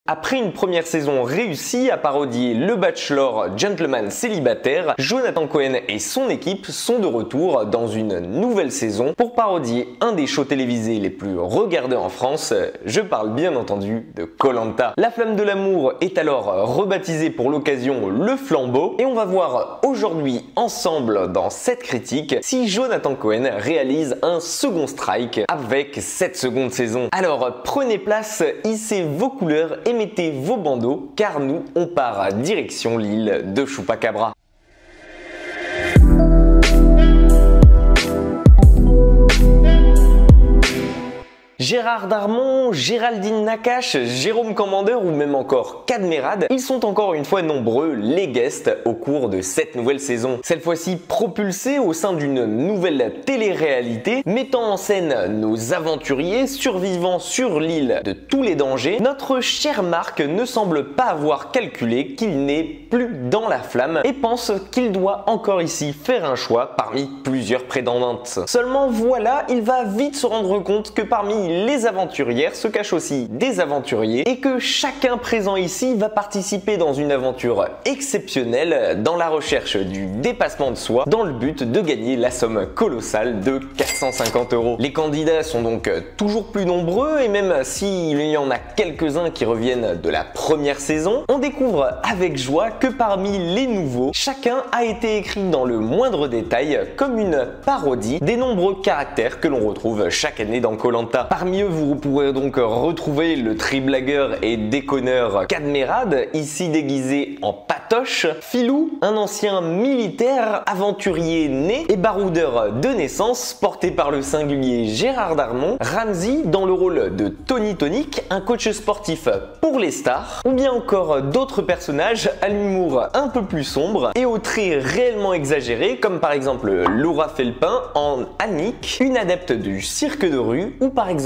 Après une première saison réussie à parodier Le Bachelor Gentleman célibataire, Jonathan Cohen et son équipe sont de retour dans une nouvelle saison pour parodier un des shows télévisés les plus regardés en France. Je parle bien entendu de Koh-Lanta. La Flamme de l'amour est alors rebaptisée pour l'occasion Le Flambeau et on va voir aujourd'hui ensemble dans cette critique si Jonathan Cohen réalise un second strike avec cette seconde saison. Alors prenez place, hissez vos couleurs et mettez vos bandeaux car nous on part direction l'île de Chupacabra. Gérard Darmon, Géraldine Nakache, Jérôme Commandeur ou même encore Cadmerade, ils sont encore une fois nombreux les guests au cours de cette nouvelle saison. Cette fois-ci propulsés au sein d'une nouvelle télé-réalité mettant en scène nos aventuriers survivant sur l'île de tous les dangers, notre cher Marc ne semble pas avoir calculé qu'il n'est plus dans la flamme et pense qu'il doit encore ici faire un choix parmi plusieurs prétendantes. Seulement voilà, il va vite se rendre compte que parmi les aventurières se cachent aussi des aventuriers et que chacun présent ici va participer dans une aventure exceptionnelle dans la recherche du dépassement de soi dans le but de gagner la somme colossale de 450 €. Les candidats sont donc toujours plus nombreux et même s'il y en a quelques-uns qui reviennent de la première saison, on découvre avec joie que parmi les nouveaux, chacun a été écrit dans le moindre détail comme une parodie des nombreux caractères que l'on retrouve chaque année dans Koh-Lanta. Parmi eux, vous pourrez donc retrouver le tri-blagueur et déconneur Cadmerade, ici déguisé en patoche, Philou, un ancien militaire, aventurier né et baroudeur de naissance, porté par le singulier Gérard Darmon, Ramsey dans le rôle de Tony Tonic, un coach sportif pour les stars, ou bien encore d'autres personnages à l'humour un peu plus sombre et aux traits réellement exagérés, comme par exemple Laura Felpin en Annick, une adepte du cirque de rue, ou par exemple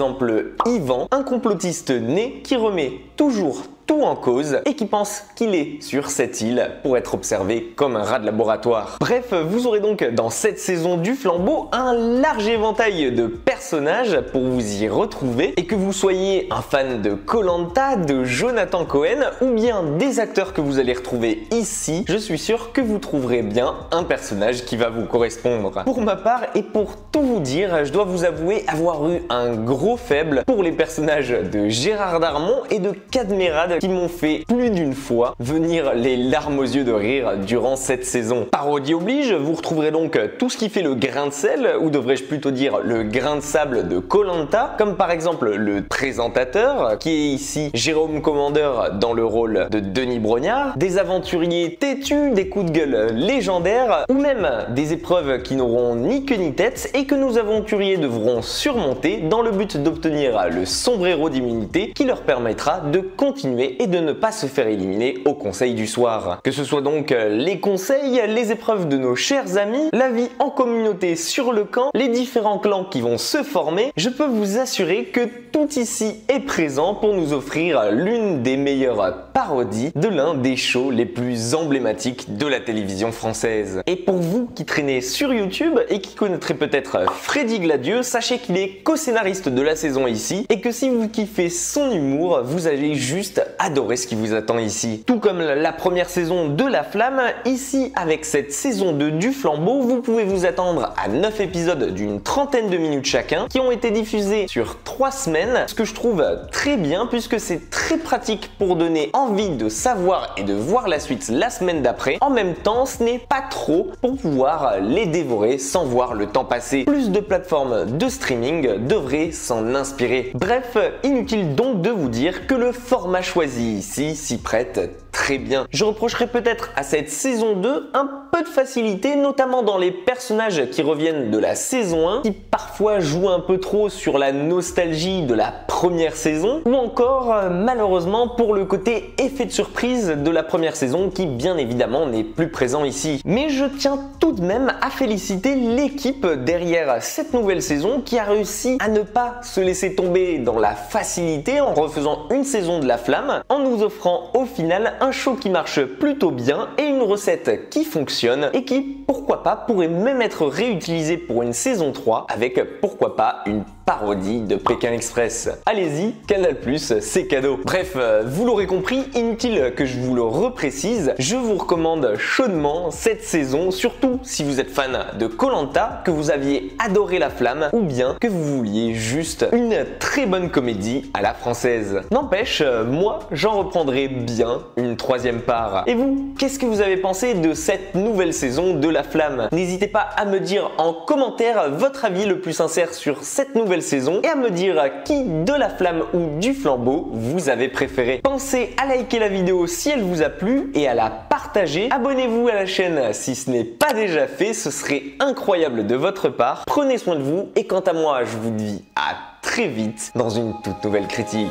Yvan, un complotiste né qui remet toujours tout en cause et qui pense qu'il est sur cette île pour être observé comme un rat de laboratoire. Bref, vous aurez donc dans cette saison du Flambeau un large éventail de personnages pour vous y retrouver et que vous soyez un fan de Koh-Lanta, de Jonathan Cohen ou bien des acteurs que vous allez retrouver ici, je suis sûr que vous trouverez bien un personnage qui va vous correspondre. Pour ma part et pour tout vous dire, je dois vous avouer avoir eu un gros faible pour les personnages de Gérard Darmon et de Cadmerade qui m'ont fait plus d'une fois venir les larmes aux yeux de rire durant cette saison. Parodie oblige, vous retrouverez donc tout ce qui fait le grain de sel, ou devrais-je plutôt dire le grain de sable de Koh-Lanta, comme par exemple le présentateur, qui est ici Jérôme Commandeur dans le rôle de Denis Brognard, des aventuriers têtus, des coups de gueule légendaires, ou même des épreuves qui n'auront ni queue ni tête et que nos aventuriers devront surmonter dans le but d'obtenir le sombrero d'immunité qui leur permettra de continuer et de ne pas se faire éliminer au conseil du soir. Que ce soit donc les conseils, les épreuves de nos chers amis, la vie en communauté sur le camp, les différents clans qui vont se former, je peux vous assurer que tout ici est présent pour nous offrir l'une des meilleures parodies de l'un des shows les plus emblématiques de la télévision française. Et pour vous qui traînez sur YouTube et qui connaîtrez peut-être Freddy Gladieux, sachez qu'il est co-scénariste de la saison ici et que si vous kiffez son humour, vous allez juste adorer ce qui vous attend ici. Tout comme la première saison de La Flamme, ici avec cette saison 2 du Flambeau, vous pouvez vous attendre à 9 épisodes d'une trentaine de minutes chacun qui ont été diffusés sur 3 semaines, ce que je trouve très bien puisque c'est très pratique pour donner envie de savoir et de voir la suite la semaine d'après. En même temps, ce n'est pas trop pour pouvoir les dévorer sans voir le temps passer. Plus de plateformes de streaming devraient s'en inspirer. Bref, inutile donc de vous dire que le format choisi ici s'y prête très bien. Je reprocherais peut-être à cette saison 2 un peu de facilité, notamment dans les personnages qui reviennent de la saison 1, qui parfois jouent un peu trop sur la nostalgie de la première saison, ou encore malheureusement pour le côté effet de surprise de la première saison qui bien évidemment n'est plus présent ici. Mais je tiens tout de même à féliciter l'équipe derrière cette nouvelle saison qui a réussi à ne pas se laisser tomber dans la facilité en refaisant une saison de La Flamme, en nous offrant au final un show qui marche plutôt bien et une recette qui fonctionne et qui, pourquoi pas, pourrait même être réutilisée pour une saison 3 avec, pourquoi pas, une parodie de Pékin Express. Allez-y, Canal+, c'est cadeau. Bref, vous l'aurez compris, inutile que je vous le reprécise, je vous recommande chaudement cette saison, surtout si vous êtes fan de Koh-Lanta, que vous aviez adoré La Flamme ou bien que vous vouliez juste une très bonne comédie à la française. N'empêche, moi j'en reprendrai bien une troisième part. Et vous, qu'est-ce que vous avez pensé de cette nouvelle saison de La Flamme? N'hésitez pas à me dire en commentaire votre avis le plus sincère sur cette nouvelle saison et à me dire qui de La Flamme ou du Flambeau vous avez préféré. Pensez à liker la vidéo si elle vous a plu et à la partager. Abonnez-vous à la chaîne si ce n'est pas déjà fait, ce serait incroyable de votre part. Prenez soin de vous et quant à moi, je vous dis à très vite dans une toute nouvelle critique.